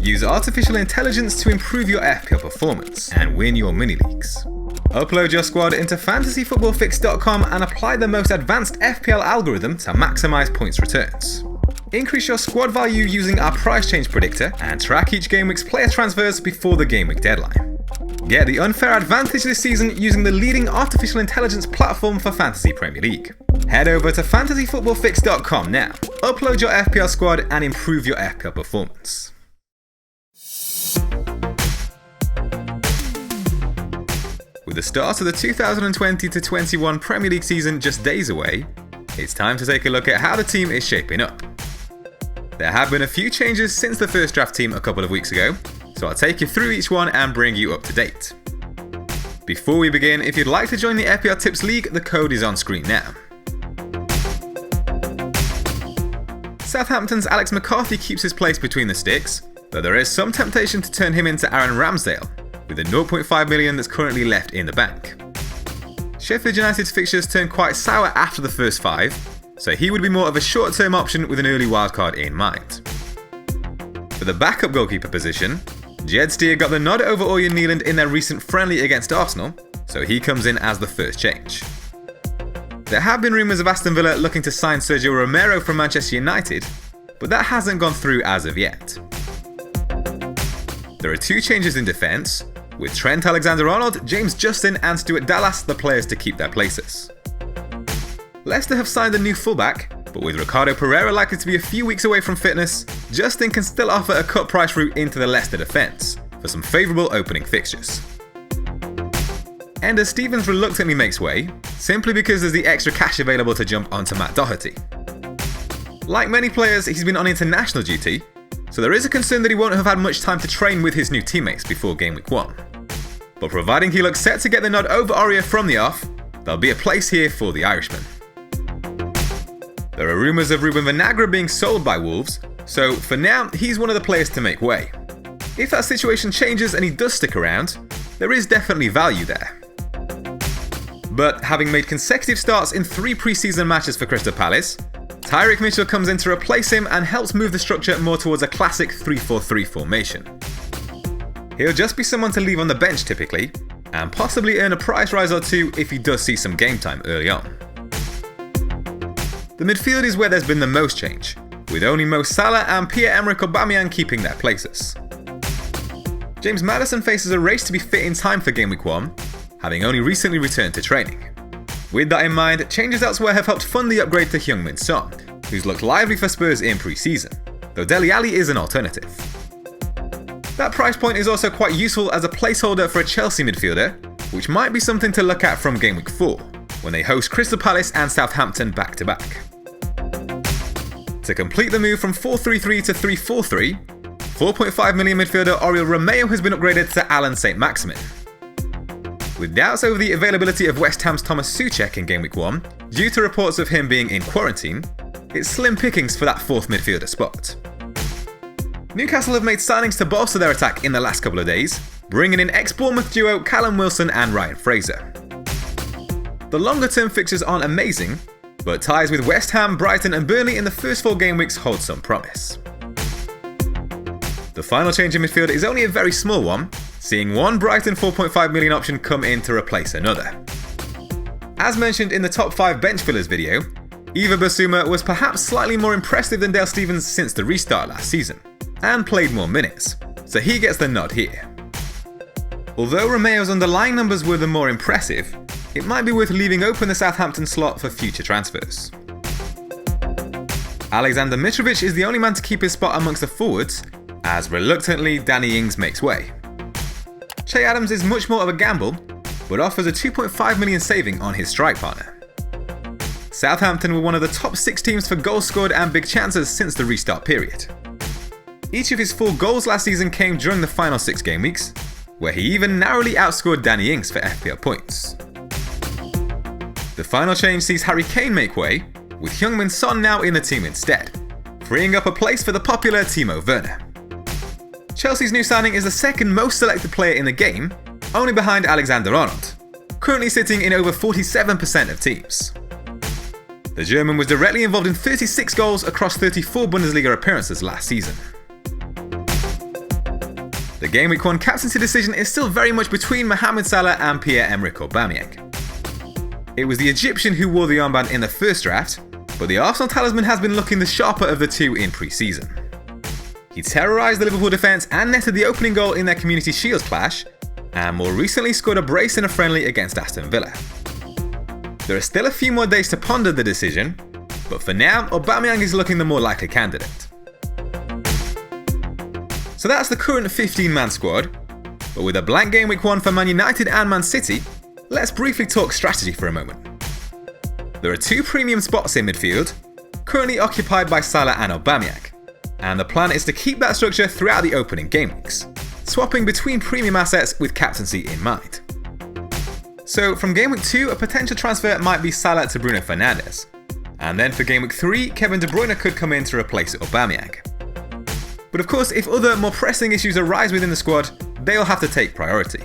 use artificial intelligence to improve your FPL performance and win your mini-leagues. Upload your squad into fantasyfootballfix.com and apply the most advanced FPL algorithm to maximize points returns. Increase your squad value using our price change predictor and track each Gameweek's player transfers before the Gameweek deadline. Get the unfair advantage this season using the leading artificial intelligence platform for Fantasy Premier League. Head over to fantasyfootballfix.com now, upload your FPL squad and improve your FPL performance. With the start of the 2020-21 Premier League season just days away, it's time to take a look at how the team is shaping up. There have been a few changes since the first draft team a couple of weeks ago, so I'll take you through each one and bring you up to date. Before we begin, if you'd like to join the FPLtips League, the code is on screen now. Southampton's Alex Mccarthy keeps his place between the sticks, though there is some temptation to turn him into Aaron Ramsdale, with the 0.5 million that's currently left in the bank. Sheffield United's fixtures turned quite sour after the first 5, so he would be more of a short-term option with an early wildcard in mind. For the backup goalkeeper position, Jed Steer got the nod over Orjan Nyland in their recent friendly against Arsenal, so he comes in as the first change. There have been rumours of Aston Villa looking to sign Sergio Romero from Manchester United, but that hasn't gone through as of yet. There are 2 changes in defence, with Trent Alexander-Arnold, James Justin and Stuart Dallas the players to keep their places. Leicester have signed a new fullback, but with Ricardo Pereira likely to be a few weeks away from fitness, Justin can still offer a cut price route into the Leicester defence for some favourable opening fixtures. Ender Stevens reluctantly makes way, simply because there's the extra cash available to jump onto Matt Doherty. Like many players, he's been on international duty, so there is a concern that he won't have had much time to train with his new teammates before Gameweek 1. But providing he looks set to get the nod over Aurier from the off, there'll be a place here for the Irishman. There are rumours of Ruben Vinagre being sold by Wolves, so for now, he's one of the players to make way. If that situation changes and he does stick around, there is definitely value there. But having made consecutive starts in 3 pre-season matches for Crystal Palace, Tyrick Mitchell comes in to replace him and helps move the structure more towards a classic 3-4-3 formation. He'll just be someone to leave on the bench typically, and possibly earn a price rise or 2 if he does see some game time early on. The midfield is where there's been the most change, with only Mo Salah and Pierre-Emerick Aubameyang keeping their places. James Maddison faces a race to be fit in time for Gameweek 1, having only recently returned to training. With that in mind, changes elsewhere have helped fund the upgrade to Heung-min Son, who's looked lively for Spurs in pre-season, though Dele Alli is an alternative. That price point is also quite useful as a placeholder for a Chelsea midfielder, which might be something to look at from Gameweek 4, when they host Crystal Palace and Southampton back-to-back. To complete the move from 4-3-3 to 3-4-3, 4.5 million midfielder Oriol Romeo has been upgraded to Alan St-Maximin. With doubts over the availability of West Ham's Thomas Souček in Gameweek 1, due to reports of him being in quarantine, it's slim pickings for that 4th midfielder spot. Newcastle have made signings to bolster their attack in the last couple of days, bringing in ex-Bournemouth duo Callum Wilson and Ryan Fraser. The longer-term fixtures aren't amazing, but ties with West Ham, Brighton and Burnley in the first 4 game weeks hold some promise. The final change in midfield is only a very small one, seeing one Brighton 4.5 million option come in to replace another. As mentioned in the top 5 bench fillers video, Iva Basuma was perhaps slightly more impressive than Dale Stephens since the restart last season, and played more minutes, so he gets the nod here. Although Romeo's underlying numbers were the more impressive, it might be worth leaving open the Southampton slot for future transfers. Alexander Mitrovic is the only man to keep his spot amongst the forwards, as reluctantly Danny Ings makes way. Che Adams is much more of a gamble, but offers a 2.5 million saving on his strike partner. Southampton were one of the top 6 teams for goals scored and big chances since the restart period. Each of his 4 goals last season came during the final 6 game weeks, where he even narrowly outscored Danny Ings for FPL points. The final change sees Harry Kane make way, with Heung-min Son now in the team instead, freeing up a place for the popular Timo Werner. Chelsea's new signing is the second most selected player in the game, only behind Alexander-Arnold, currently sitting in over 47% of teams. The German was directly involved in 36 goals across 34 Bundesliga appearances last season. The Game Week 1 captaincy decision is still very much between Mohamed Salah and Pierre-Emerick Aubameyang. It was the Egyptian who wore the armband in the first draft, but the Arsenal talisman has been looking the sharper of the two in pre-season. He terrorised the Liverpool defence and netted the opening goal in their Community Shield clash, and more recently scored a brace in a friendly against Aston Villa. There are still a few more days to ponder the decision, but for now, Aubameyang is looking the more likely candidate. So that's the current 15-man squad, but with a blank Game Week 1 for Man United and Man City, let's briefly talk strategy for a moment. There are two premium spots in midfield, currently occupied by Salah and Aubameyang, and the plan is to keep that structure throughout the opening game weeks, swapping between premium assets with captaincy in mind. So from Game Week 2, a potential transfer might be Salah to Bruno Fernandes, and then for Game Week 3, Kevin De Bruyne could come in to replace Aubameyang. But of course, if other, more pressing issues arise within the squad, they'll have to take priority.